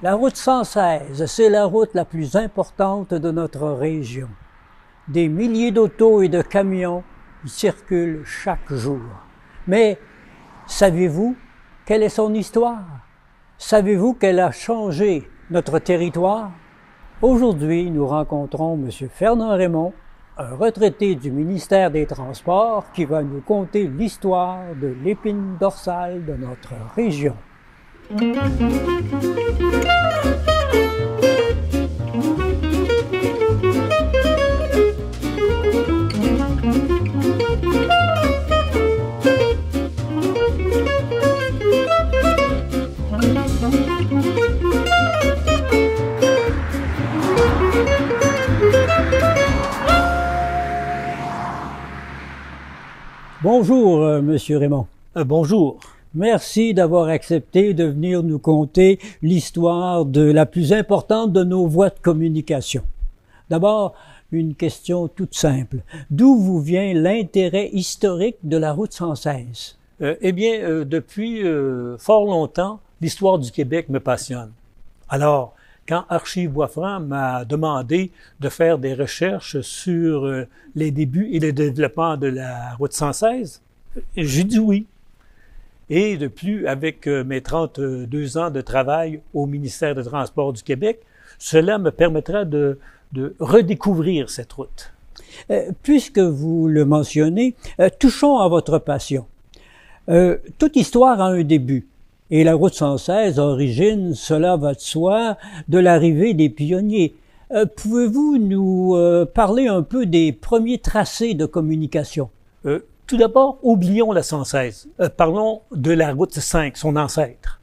La route 116, c'est la route la plus importante de notre région. Des milliers d'autos et de camions y circulent chaque jour. Mais savez-vous quelle est son histoire? Savez-vous qu'elle a changé notre territoire? Aujourd'hui, nous rencontrons M. Fernand Raymond, un retraité du ministère des Transports qui va nous conter l'histoire de l'épine dorsale de notre région. Bonjour, Monsieur Raymond. Bonjour. Merci d'avoir accepté de venir nous conter l'histoire de la plus importante de nos voies de communication. D'abord, une question toute simple. D'où vous vient l'intérêt historique de la route 116? Depuis fort longtemps, l'histoire du Québec me passionne. Alors, quand Archives Boisfranc m'a demandé de faire des recherches sur les débuts et le développement de la route 116, j'ai dit oui. Et de plus, avec mes 32 ans de travail au ministère des Transports du Québec, cela me permettra de redécouvrir cette route. Puisque vous le mentionnez, touchons à votre passion. Toute histoire a un début. Et la route 116 origine, cela va de soi, de l'arrivée des pionniers. Pouvez-vous nous parler un peu des premiers tracés de communication? Tout d'abord, oublions la 116. Parlons de la route 5, son ancêtre.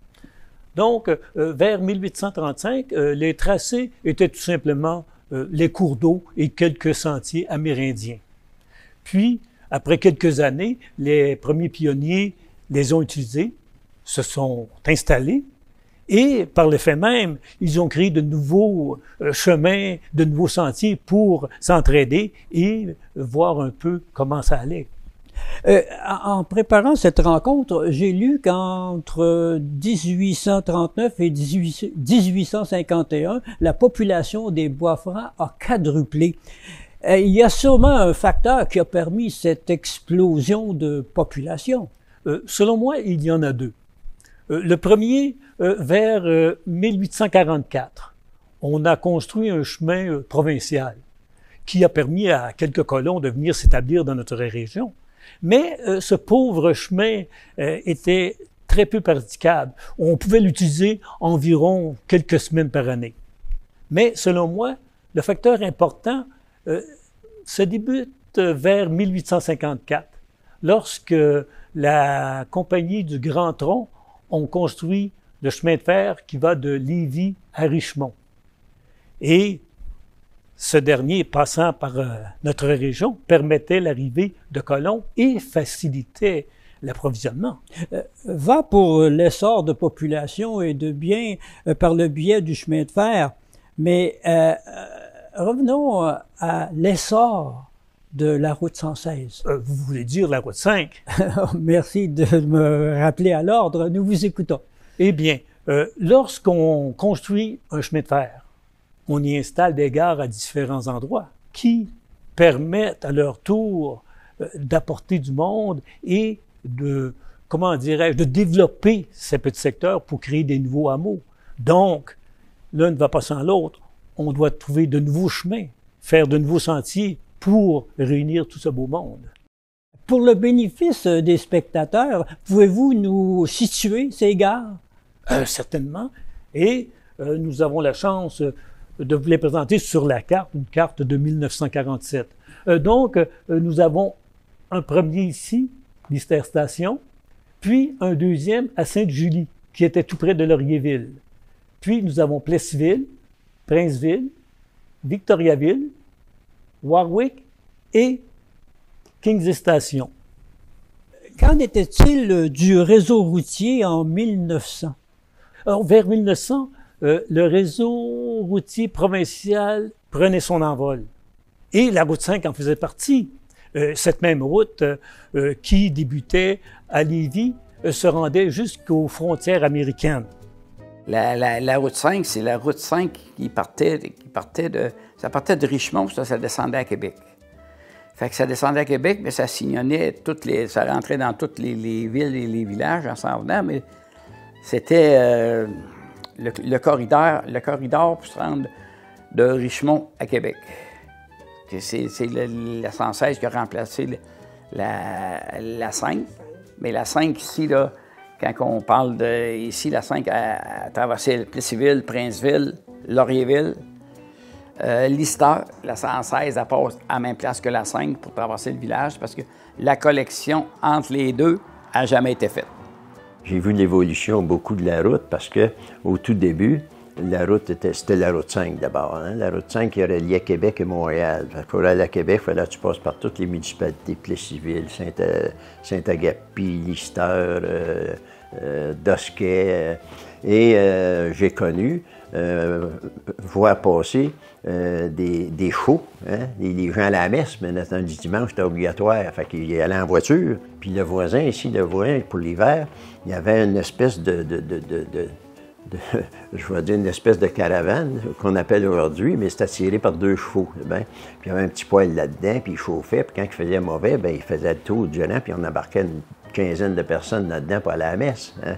Donc, vers 1835, les tracés étaient tout simplement les cours d'eau et quelques sentiers amérindiens. Puis, après quelques années, les premiers pionniers les ont utilisés, se sont installés et, par le fait même, ils ont créé de nouveaux chemins, de nouveaux sentiers pour s'entraider et voir un peu comment ça allait. En préparant cette rencontre, j'ai lu qu'entre 1839 et 1851, la population des Boisfrancs a quadruplé. Il y a sûrement un facteur qui a permis cette explosion de population. Selon moi, il y en a deux. Le premier, vers 1844, on a construit un chemin provincial qui a permis à quelques colons de venir s'établir dans notre région. Mais ce pauvre chemin était très peu praticable. On pouvait l'utiliser environ quelques semaines par année. Mais selon moi, le facteur important se débute vers 1854, lorsque la compagnie du Grand Tronc ont construit le chemin de fer qui va de Lévis à Richemont. Et ce dernier, passant par notre région, permettait l'arrivée de colons et facilitait l'approvisionnement. Va pour l'essor de population et de biens par le biais du chemin de fer, mais revenons à l'essor de la route 116. Vous voulez dire la route 5? Merci de me rappeler à l'ordre. Nous vous écoutons. Eh bien, lorsqu'on construit un chemin de fer, on y installe des gares à différents endroits qui permettent à leur tour d'apporter du monde et de, comment dirais-je, de développer ces petits secteurs pour créer des nouveaux hameaux. Donc, l'un ne va pas sans l'autre. On doit trouver de nouveaux chemins, faire de nouveaux sentiers pour réunir tout ce beau monde. Pour le bénéfice des spectateurs, pouvez-vous nous situer ces gares? Certainement. Et nous avons la chance de vous les présenter sur la carte, une carte de 1947. Nous avons un premier ici, Lister Station, puis un deuxième à Sainte-Julie, qui était tout près de Laurierville. Puis nous avons Plessisville, Princeville, Victoriaville, Warwick et Kingsley Station. Qu'en était-il du réseau routier en 1900? Alors, vers 1900, le réseau routier provincial prenait son envol. Et la route 5 en faisait partie. Cette même route qui débutait à Lévis se rendait jusqu'aux frontières américaines. La route 5, c'est la route 5 ça partait de Richmond, ça descendait à Québec. Fait que ça descendait à Québec, mais ça sillonnait ça rentrait dans toutes les villes et les villages en s'en venant, mais c'était le corridor pour se rendre de Richmond à Québec. C'est la 116 qui a remplacé la 5. Mais la 5 ici, là, quand on parle de ici, la 5 a traversé Plessisville, Princeville, Laurierville, Lister. La 116, elle passe à la même place que la 5 pour traverser le village parce que la collection entre les deux n'a jamais été faite. J'ai vu l'évolution beaucoup de la route parce que au tout début, la route c'était la route 5 d'abord. Hein? La route 5 qui reliait Québec et Montréal. Pour aller à Québec, il fallait que tu passes par toutes les municipalités, Plessisville, Saint-Agapi, Lister, Dosquet. J'ai connu voir passer des chevaux. Hein? Les gens à la messe, mais le dimanche, c'était obligatoire. Fait qu'ils allaient en voiture. Puis le voisin ici, pour l'hiver, il y avait une espèce je vais dire une espèce de caravane qu'on appelle aujourd'hui, mais c'était tiré par 2 chevaux. Bien. Puis il y avait un petit poêle là-dedans, puis il chauffait, puis quand il faisait mauvais, bien, il faisait le tour du gênant, puis on embarquait une quinzaine de personnes là-dedans pour aller à la messe. Hein.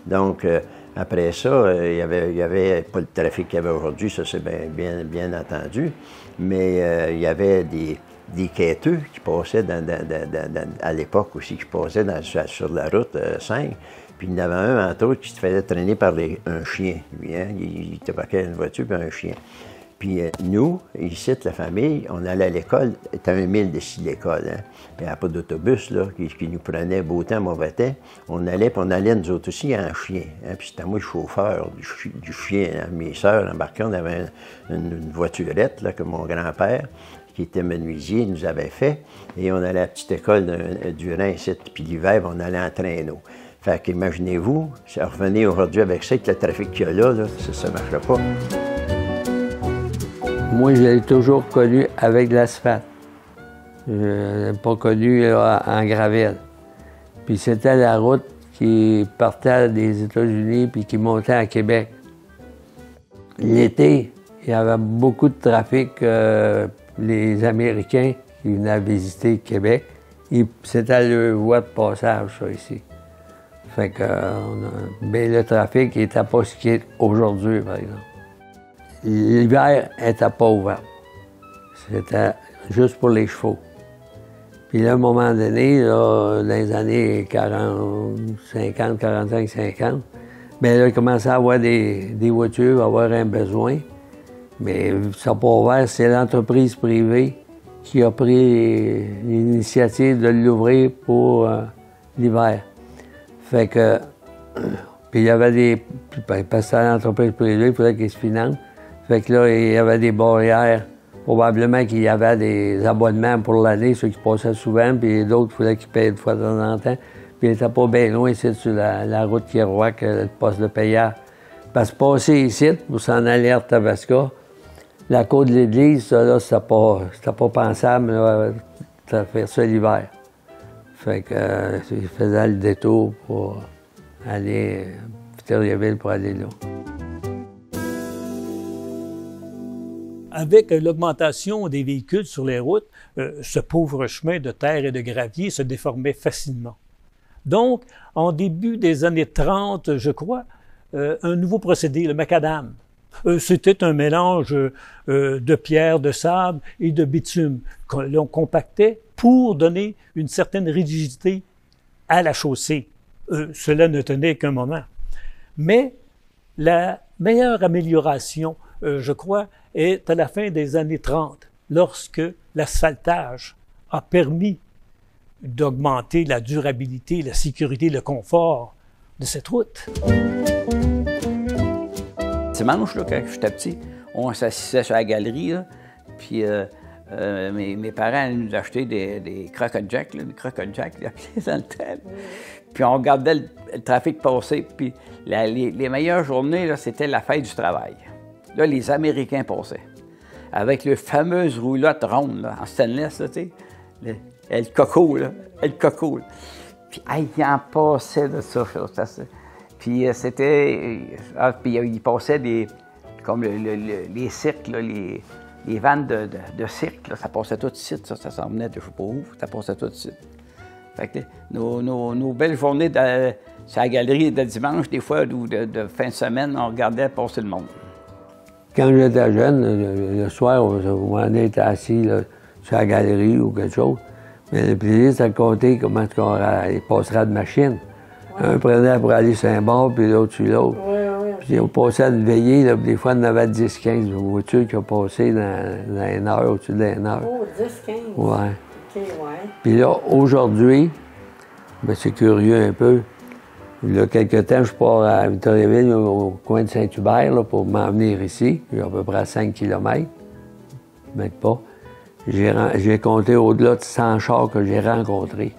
Donc, après ça, il y avait pas le trafic qu'il y avait aujourd'hui, ça c'est bien entendu, mais il y avait des quêteux qui passaient à l'époque aussi, qui passaient sur la route 5. Puis il y en avait un, entre autres, qui se faisait traîner par un chien, lui. Hein? Il débarquait une voiture puis un chien. Puis nous, ici, la famille, on allait à l'école, c'était 1 mile d'ici l'école. Hein? Puis il n'y avait pas d'autobus là, qui nous prenait beau temps, mauvais temps. On allait nous autres aussi en chien. Hein? Puis c'était moi le chauffeur du chien. Hein? Mes sœurs embarquaient, on avait une voiturette là, que mon grand-père, qui était menuisier, nous avait fait. Et on allait à la petite école du Rhin ici. Puis l'hiver, on allait en traîneau. Fait qu'imaginez-vous, si on revenait aujourd'hui avec ça, avec le trafic qu'il y a là, ça ne marcherait pas. Moi, je l'ai toujours connu avec de l'asphalte. Je ne l'ai pas connu là, en gravelle. Puis c'était la route qui partait des États-Unis puis qui montait à Québec. L'été, il y avait beaucoup de trafic. Les Américains qui venaient visiter Québec, c'était leur voie de passage, ça, ici. Fait que le trafic n'était pas ce qu'il est aujourd'hui, par exemple. L'hiver n'était pas ouvert. C'était juste pour les chevaux. Puis là, à un moment donné, là, dans les années 45-50, bien là, il commençait à avoir des voitures, à avoir un besoin. Mais ça n'a pas ouvert, c'est l'entreprise privée qui a pris l'initiative de l'ouvrir pour l'hiver. Fait que, puis il y avait parce que c'était l'entreprise privée, il fallait qu'ils se financent. Fait que là, il y avait des barrières. Probablement qu'il y avait des abonnements pour l'année, ceux qui passaient souvent, puis d'autres, il fallait qu'ils payent une fois de temps en temps. Puis il n'était pas bien loin ici, sur la route Kirouac, le poste de payage. Parce que passer ici, pour s'en aller à Arthabasca, la côte de l'église, ça, là, c'était pas pensable là, de faire ça l'hiver. Fait que je faisais le détour pour aller à Victoriaville pour aller là. Avec l'augmentation des véhicules sur les routes, ce pauvre chemin de terre et de gravier se déformait facilement. Donc, en début des années 30, je crois, un nouveau procédé, le macadam. C'était un mélange de pierre, de sable et de bitume qu'on compactait pour donner une certaine rigidité à la chaussée. Cela ne tenait qu'un moment. Mais la meilleure amélioration, je crois, est à la fin des années 30, lorsque l'asphaltage a permis d'augmenter la durabilité, la sécurité, le confort de cette route. Dimanche, là, quand j'étais petit, on s'assisait sur la galerie, là, puis mes parents nous achetaient des croque-jack, des croque-jack, dans le temps. Puis on regardait le trafic passer, puis les meilleures journées, là, c'était la fête du travail. Là, les Américains passaient, avec le fameuse roulotte ronde, là, en stainless, là, tu sais, le coco, là, le coco. Là. Puis, ils en passaient de ça. Puis c'était... puis il passait des... Comme les cirques, là, les vannes de cirque, là, ça passait tout de suite, ça s'en venait de je sais pas où, ça passait tout de suite. Fait que nos belles journées sur la galerie de dimanche, des fois, ou de fin de semaine, on regardait passer le monde. Quand j'étais jeune, le soir, on était assis là, sur la galerie ou quelque chose. Mais le plaisir, c'était de compter comment il passera de machine. Ouais. Un prenait pour aller sur un bord, puis l'autre sur l'autre. Ouais. Puis on passait à une veillée, là, des fois, on en avait 10-15 voitures qui ont passé dans une heure, au-dessus d'une heure. Oh, 10-15? Ouais. OK, ouais. Puis là, aujourd'hui, ben, c'est curieux un peu. Il y a quelque temps, je pars à Victoriaville, au coin de Saint-Hubert, là, pour m'en venir ici. J'ai à peu près 5 km. Même pas. J'ai compté au-delà de 100 chars que j'ai rencontrés.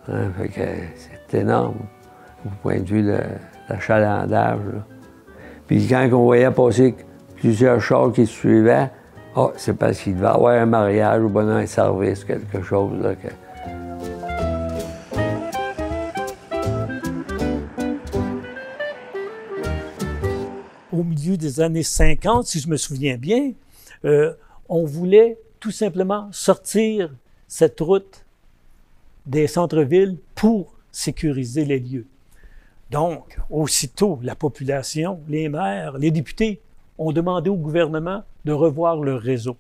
Hein, fait que c'est énorme, au point de vue de l'achalandage. Puis quand on voyait passer plusieurs chars qui suivaient, c'est parce qu'il devait y avoir un mariage ou bien un service, quelque chose. Là, Au milieu des années 50, si je me souviens bien, on voulait tout simplement sortir cette route des centres-villes pour sécuriser les lieux. Donc, aussitôt, la population, les maires, les députés ont demandé au gouvernement de revoir leur réseau.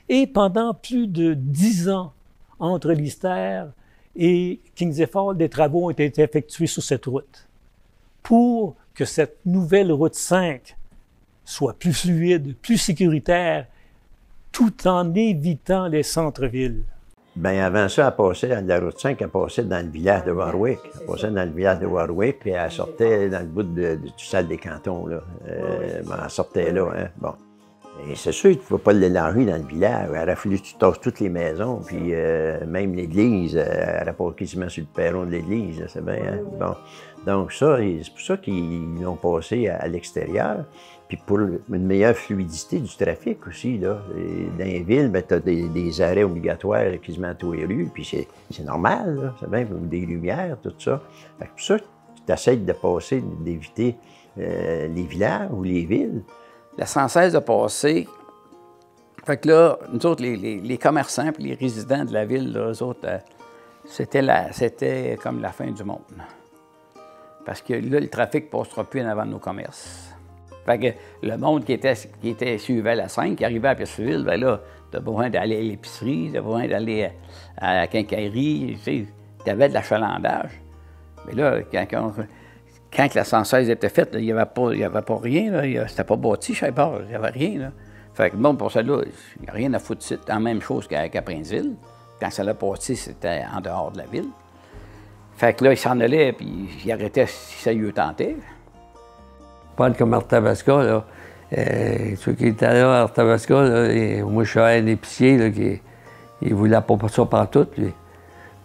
Et pendant plus de 10 ans, entre Lister et Kings Fall, des travaux ont été effectués sur cette route pour que cette nouvelle route 5 soit plus fluide, plus sécuritaire, tout en évitant les centres-villes. Bien, avant ça, elle passait, la route 5, elle passait dans le village de Warwick. Elle passait dans le village de Warwick, puis elle sortait dans le bout du salle des cantons, là. Elle sortait là, hein. Bon. Et c'est sûr que tu ne vas pas l'élargir dans le village. Il aurait fallu que tu tasses toutes les maisons, puis même l'église, elle aurait pas quasiment sur le perron de l'église, c'est bien, hein? Bon. Donc ça, c'est pour ça qu'ils l'ont passé à l'extérieur. Puis pour une meilleure fluidité du trafic aussi, là. Et dans les villes, ben, tu as des arrêts obligatoires quasiment à tous les rues, puis c'est normal, là, c'est bien, des lumières, tout ça. Fait que pour ça, tu essaies de passer, d'éviter les villages ou les villes. La 116 a passé. Fait que là, nous autres, les commerçants et les résidents de la ville, là, eux autres, c'était comme la fin du monde. Parce que là, le trafic ne passera plus en avant de nos commerces. Fait que le monde qui suivait la 5, qui arrivait à Pierceville, bien là, t'as besoin d'aller à l'épicerie, t'as besoin d'aller à la quincaillerie, tu sais, t'avais de l'achalandage. Mais là, quand la 116 était faite, il n'y avait pas rien, là, c'était pas bâti, je sais pas, il n'y avait rien, là. Fait que bon, pour ça, là, il n'y a rien à foutre de la même chose qu'à Princeville. Quand ça l'a bâti, c'était en dehors de la ville. Fait que là, il s'en allait, puis il arrêtait si ça lui tentait. Pas comme Arthabasca, là. Ceux qui étaient là à Arthabasca, là, moi, je suis un épicier, là, qui ne voulait pas ça partout, lui.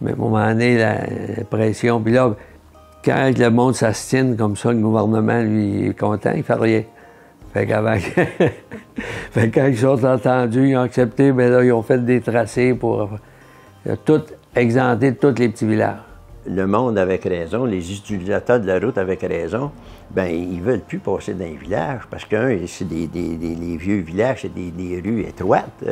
Mais à un moment donné, la pression, puis là, quand le monde s'astine comme ça, le gouvernement, lui, il est content, il fait rien. Fait qu'avant... fait que quand ils sont entendus, ils ont accepté, bien là, ils ont fait des tracés pour tout exempter de tous les petits villages. Le monde avec raison, les utilisateurs de la route avec raison, bien, ils ne veulent plus passer dans les villages parce que, c'est les vieux villages, c'est des rues étroites,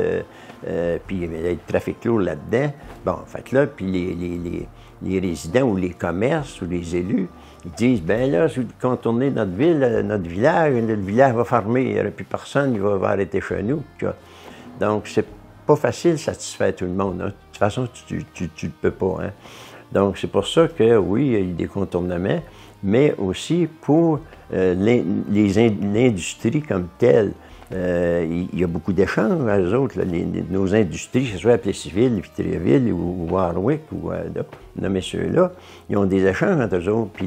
puis il y a du trafic lourd là-dedans. Bon, fait que là, puis les résidents ou les commerces ou les élus, ils disent, bien là, si vous contournez notre ville, notre village, le village va fermer, il n'y aura plus personne, il va arrêter chez nous. Donc, c'est pas facile de satisfaire tout le monde. Hein. De toute façon, tu ne peux pas. Hein. Donc, c'est pour ça que, oui, il y a eu des contournements, mais aussi pour l'industrie comme telle. Il y a beaucoup d'échanges, eux autres, là, nos industries, que ce soit à Plessisville, Victoriaville ou Warwick, ou nommer ceux-là, ils ont des échanges entre eux autres. Puis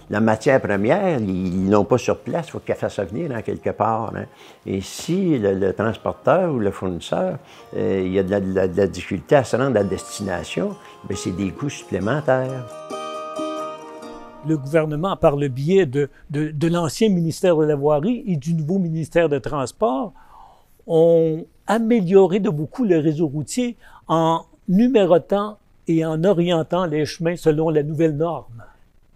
la matière première, ils l'ont pas sur place, il faut qu'elle fasse venir en quelque part. Hein. Et si le transporteur ou le fournisseur, il y a de la difficulté à se rendre à destination, bien, c'est des coûts supplémentaires. Le gouvernement, par le biais de l'ancien ministère de la Voirie et du nouveau ministère des Transports, ont amélioré de beaucoup le réseau routier en numérotant et en orientant les chemins selon la nouvelle norme.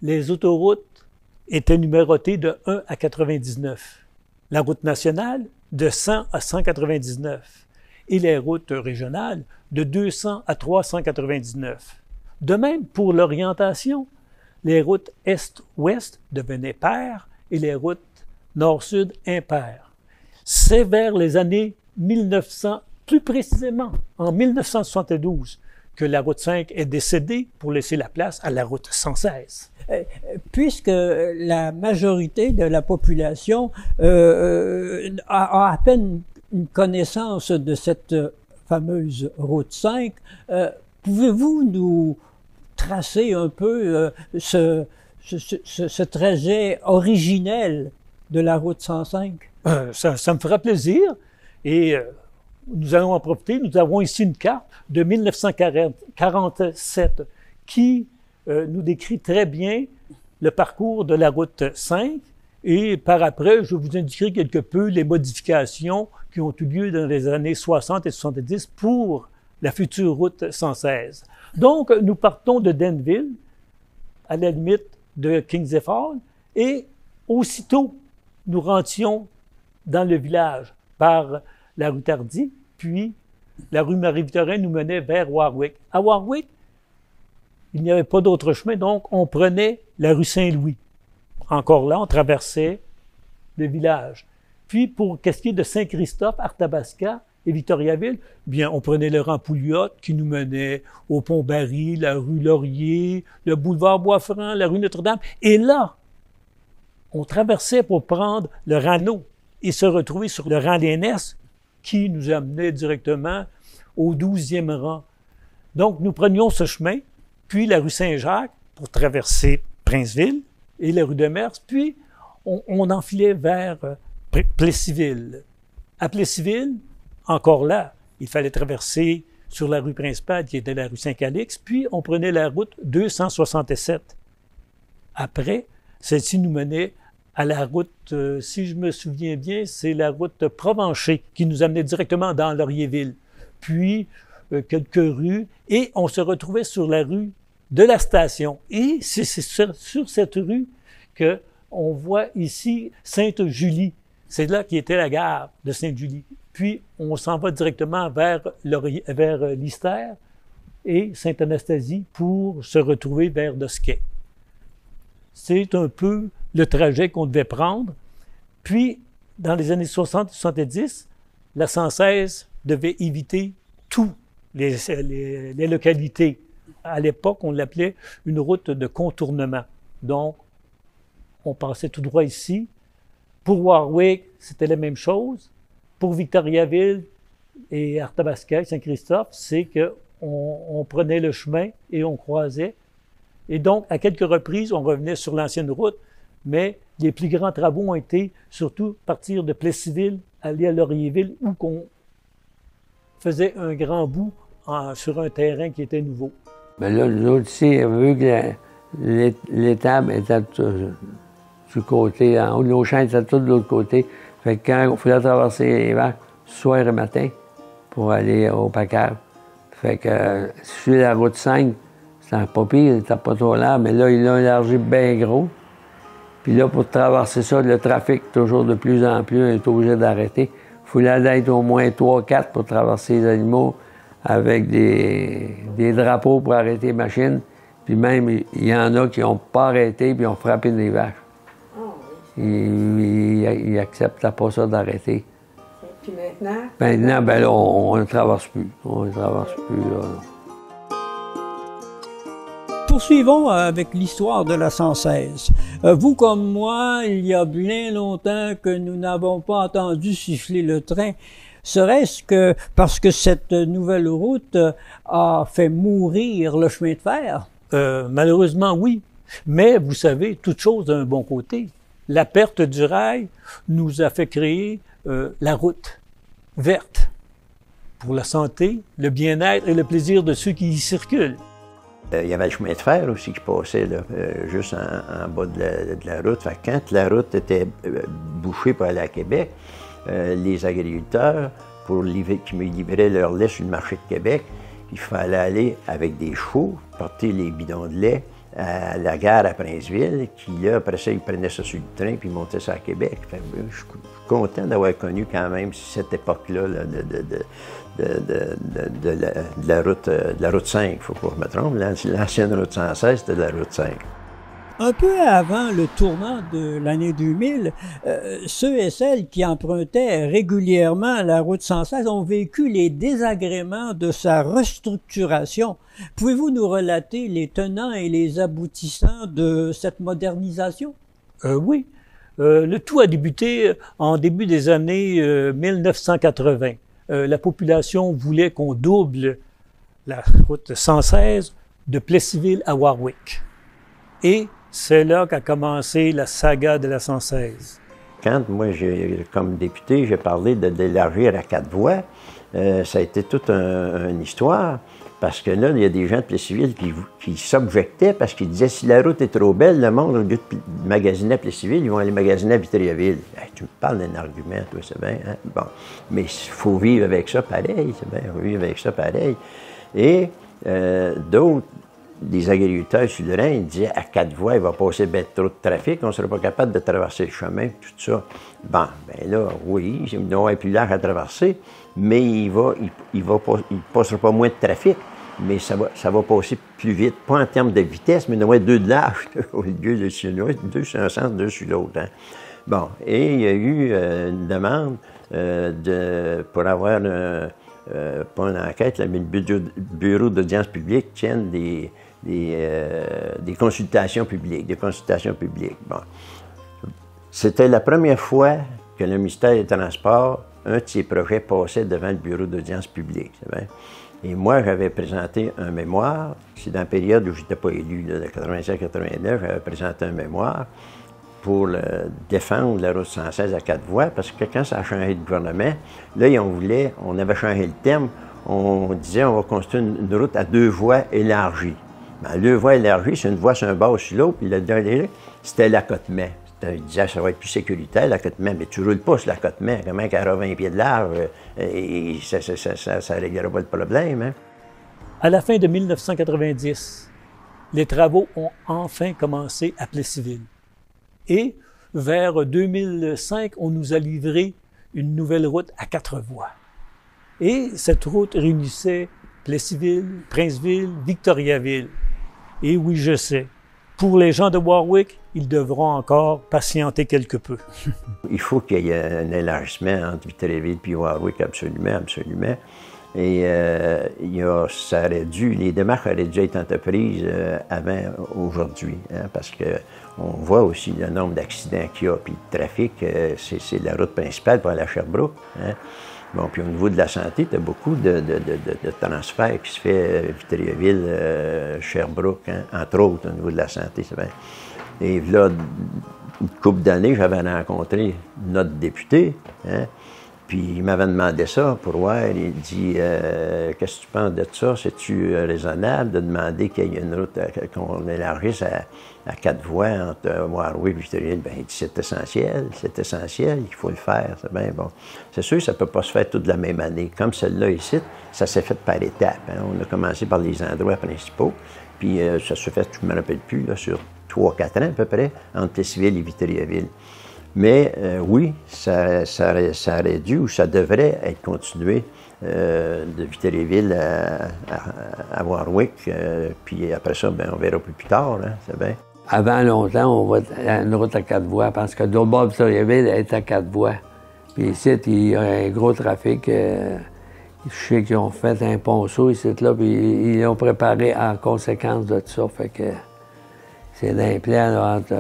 les autoroutes étaient numérotées de 1 à 99, la route nationale de 100 à 199 et les routes régionales de 200 à 399. De même, pour l'orientation, les routes est-ouest devenaient paires et les routes nord-sud impaires. C'est vers les années 1900, plus précisément en 1972, que la route 5 est décédée pour laisser la place à la route 116. Puisque la majorité de la population a à peine une connaissance de cette fameuse route 5, pouvez-vous nous tracer un peu ce trajet originel de la route 105? Ça me fera plaisir et nous allons en profiter. Nous avons ici une carte de 1947 qui nous décrit très bien le parcours de la route 5 et par après, je vous indiquerai quelque peu les modifications qui ont eu lieu dans les années 60 et 70 pour la future route 116. Donc, nous partons de Denville, à la limite de Kings Fall, et aussitôt, nous rentions dans le village par la rue Tardy, puis la rue Marie-Victorin nous menait vers Warwick. À Warwick, il n'y avait pas d'autre chemin, donc on prenait la rue Saint-Louis. Encore là, on traversait le village. Puis, pour qu'est-ce qui est de Saint-Christophe, Arthabasca et Victoriaville, bien, on prenait le rang Pouliot qui nous menait au Pont-Barry, la rue Laurier, le boulevard Bois-Franc, la rue Notre-Dame. Et là, on traversait pour prendre le rang Nau et se retrouver sur le rang Lénès qui nous amenait directement au 12e rang. Donc, nous prenions ce chemin, puis la rue Saint-Jacques pour traverser Princeville et la rue de Mers, puis on enfilait vers Plessisville. À Plessisville, encore là, il fallait traverser sur la rue principale qui était la rue Saint-Calix, puis on prenait la route 267. Après, celle-ci nous menait à la route, si je me souviens bien, c'est la route Provencher qui nous amenait directement dans Laurierville. Puis, quelques rues, et on se retrouvait sur la rue de la station. Et c'est sur cette rue qu'on voit ici Sainte-Julie. C'est là qui était la gare de Sainte-Julie. Puis, on s'en va directement vers Lister et Sainte-Anastasie pour se retrouver vers Dosquet. C'est un peu le trajet qu'on devait prendre. Puis, dans les années 60 et 70, la 116 devait éviter toutes les localités. À l'époque, on l'appelait une route de contournement. Donc, on passait tout droit ici. Pour Warwick, c'était la même chose. Pour Victoriaville et Arthabasca, Saint-Christophe, c'est qu'on prenait le chemin et on croisait. Et donc, à quelques reprises, on revenait sur l'ancienne route, mais les plus grands travaux ont été surtout partir de Plessisville, aller à Laurierville, où qu'on faisait un grand bout sur un terrain qui était nouveau. Bien là, nous autres ici, vu que l'étable était du côté, en haut de nos champs était tout de l'autre côté, fait que quand il fallait traverser les vaches, soir et matin, pour aller au Paccard. Fait que sur la route 5, c'était pas pire, il n'était pas trop large, mais là, il l'a élargi bien gros. Puis là, pour traverser ça, le trafic, toujours de plus en plus, on est obligé d'arrêter. Il fallait être au moins 3-4 pour traverser les animaux avec des drapeaux pour arrêter les machines. Puis même, il y en a qui n'ont pas arrêté puis ont frappé des vaches. Ils n'acceptaient pas ça d'arrêter. Puis maintenant? Maintenant, ben là, on ne traverse plus. On ne traverse plus, là. Poursuivons avec l'histoire de la 116. Vous comme moi, il y a bien longtemps que nous n'avons pas entendu siffler le train. Serait-ce que parce que cette nouvelle route a fait mourir le chemin de fer? Malheureusement, oui. Mais vous savez, toute chose a un bon côté. La perte du rail nous a fait créer la route verte pour la santé, le bien-être et le plaisir de ceux qui y circulent. Il y avait le chemin de fer aussi qui passait là, juste en bas de la route. Fait que quand la route était bouchée pour aller à Québec, les agriculteurs, qui me livraient leur lait sur le marché de Québec, il fallait aller avec des chevaux, porter les bidons de lait à la gare à Princeville, qui là, après ça, ils prenaient ça sur le train, puis ils montaient ça à Québec. Fait que, je suis content d'avoir connu quand même cette époque-là là, de la route 5, il ne faut pas que je me trompe. L'ancienne route 116, c'était de la route 5. Un peu avant le tournant de l'année 2000, ceux et celles qui empruntaient régulièrement la route 116 ont vécu les désagréments de sa restructuration. Pouvez-vous nous relater les tenants et les aboutissants de cette modernisation? Oui. Le tout a débuté en début des années 1980. La population voulait qu'on double la route 116 de Plessisville à Warwick. Et c'est là qu'a commencé la saga de la 116. Quand moi, comme député, j'ai parlé d'élargir à 4 voies, ça a été toute une histoire, parce que là, il y a des gens de Plessisville qui s'objectaient parce qu'ils disaient si la route est trop belle, le monde, au lieu de magasiner à Plessisville, ils vont aller magasiner à Victoriaville. Hey, tu me parles d'un argument, toi, c'est bien. Hein? Bon. Mais il faut vivre avec ça pareil, c'est bien, il faut vivre avec ça pareil. Et d'autres, des agriculteurs sur le Rhin, ils disaient à 4 voies, il va passer bien trop de trafic, on ne sera pas capable de traverser le chemin, tout ça. Bon, bien là, oui, il doit être plus large à traverser, mais il passera pas moins de trafic, mais ça va passer plus vite, pas en termes de vitesse, mais au moins 2 de large, au lieu de sur l'autre, 2 sur un sens, 2 sur l'autre. Hein. Bon, et il y a eu une demande pour avoir, pas une enquête, là, mais le bureau d'audience publique tienne des consultations publiques, Bon. C'était la première fois que le ministère des Transports, un de ses projets passait devant le bureau d'audience publique. Et moi, j'avais présenté un mémoire, c'est dans la période où je n'étais pas élu, là, de 87-89, j'avais présenté un mémoire pour défendre la route 116 à 4 voies, parce que quand ça a changé de gouvernement, là, on avait changé le terme, on disait on va construire une route à 2 voies élargies. Bien, 2 voies élargies, c'est une voie sur un bas sur l'autre, puis le dernier, c'était l'accotement. Il disait ça va être plus sécuritaire, l'accotement, mais tu ne roules pas sur l'accotement, comment qu'elle aura 20 pieds de large, et ça ne réglera pas le problème. Hein? À la fin de 1990, les travaux ont enfin commencé à Plessisville. Et vers 2005, on nous a livré une nouvelle route à 4 voies. Et cette route réunissait Plessisville, Princeville, Victoriaville. Et oui, je sais, pour les gens de Warwick, ils devront encore patienter quelque peu. Il faut qu'il y ait un élargissement entre Victoriaville et Warwick, absolument, absolument. Et les démarches auraient dû être entreprises avant aujourd'hui, hein, parce qu'on voit aussi le nombre d'accidents qu'il y a, puis le trafic, c'est la route principale pour aller à Sherbrooke. Hein. Bon, puis au niveau de la santé, tu as beaucoup de transferts qui se fait Victoriaville, Sherbrooke, hein, entre autres, au niveau de la santé, c'est bien. Et là, une couple d'années, j'avais rencontré notre député, hein, puis il m'avait demandé ça pour voir. Il dit qu'est-ce que tu penses de ça? C'est-tu raisonnable de demander qu'il y ait une route, qu'on élargisse à 4 voies entre Warwick et Victoriaville? Bien, il dit c'est essentiel, il faut le faire. C'est bien bon. C'est sûr que ça ne peut pas se faire toute la même année. Comme celle-là ici, ça s'est fait par étapes. Hein. On a commencé par les endroits principaux, puis ça se fait, je ne me rappelle plus, là, sur 3-4 ans à peu près, entre Plessisville et Victoriaville. Mais oui, ça aurait dû ou ça devrait être continué de Victoriaville à Warwick. Puis après ça, ben, on verra plus tard, hein, c'est bien. Avant longtemps, on va à une route à 4 voies parce que d'autre bord, Victoriaville est à 4 voies. Puis ici, il y a un gros trafic. Je sais qu'ils ont fait un ponceau ici, là, puis ils l'ont préparé en conséquence de tout ça. Fait que c'est d'un plan là, entre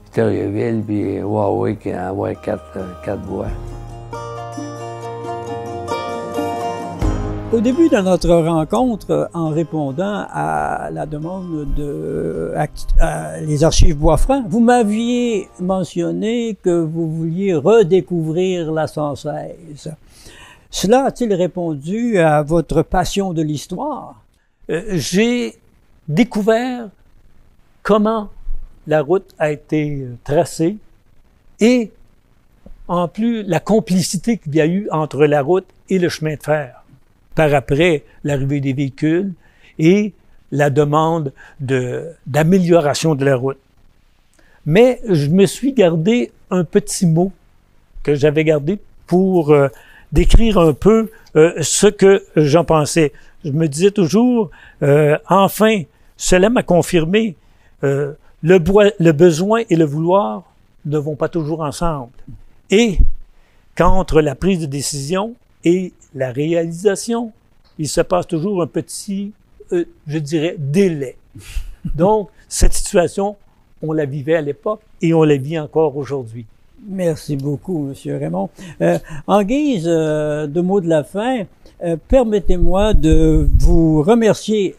Victoriaville et Warwick à avoir 4 voies. Au début de notre rencontre, en répondant à la demande les archives Bois-Franc, vous m'aviez mentionné que vous vouliez redécouvrir la 116. Cela a-t-il répondu à votre passion de l'histoire? J'ai découvert comment la route a été tracée et, en plus, la complicité qu'il y a eu entre la route et le chemin de fer par après l'arrivée des véhicules et la demande d'amélioration de la route. Mais je me suis gardé un petit mot que j'avais gardé pour décrire un peu ce que j'en pensais. Je me disais toujours, enfin, cela m'a confirmé, le besoin et le vouloir ne vont pas toujours ensemble. Et qu'entre la prise de décision et la réalisation, il se passe toujours un petit, je dirais, délai. Donc, cette situation, on la vivait à l'époque et on la vit encore aujourd'hui. Merci beaucoup, M. Raymond. En guise de mot de la fin, permettez-moi de vous remercier,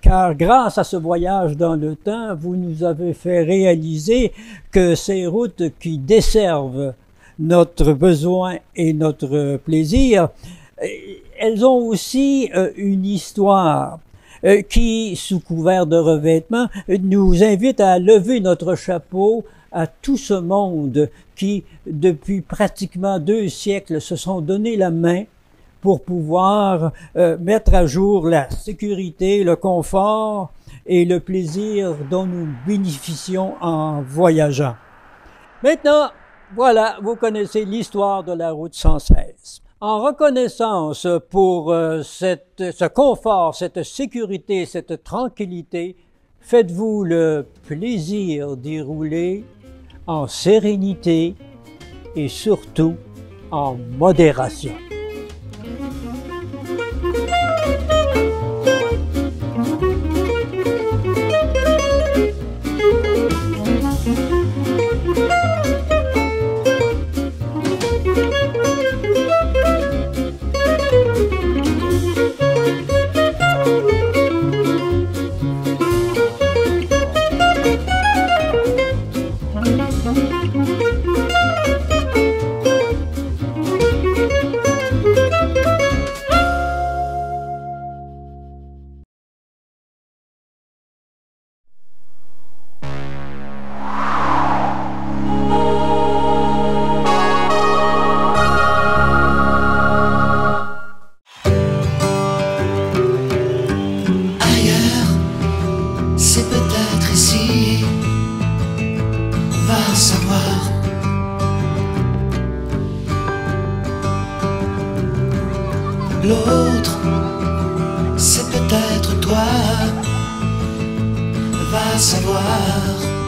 car grâce à ce voyage dans le temps, vous nous avez fait réaliser que ces routes qui desservent notre besoin et notre plaisir, elles ont aussi une histoire qui, sous couvert de revêtement, nous invite à lever notre chapeau à tout ce monde qui, depuis pratiquement 2 siècles, se sont donné la main pour pouvoir mettre à jour la sécurité, le confort et le plaisir dont nous bénéficions en voyageant. Maintenant, voilà, vous connaissez l'histoire de la route 116. En reconnaissance pour ce confort, cette sécurité, cette tranquillité, faites-vous le plaisir d'y rouler en sérénité et surtout en modération. L'autre, c'est peut-être toi, va savoir.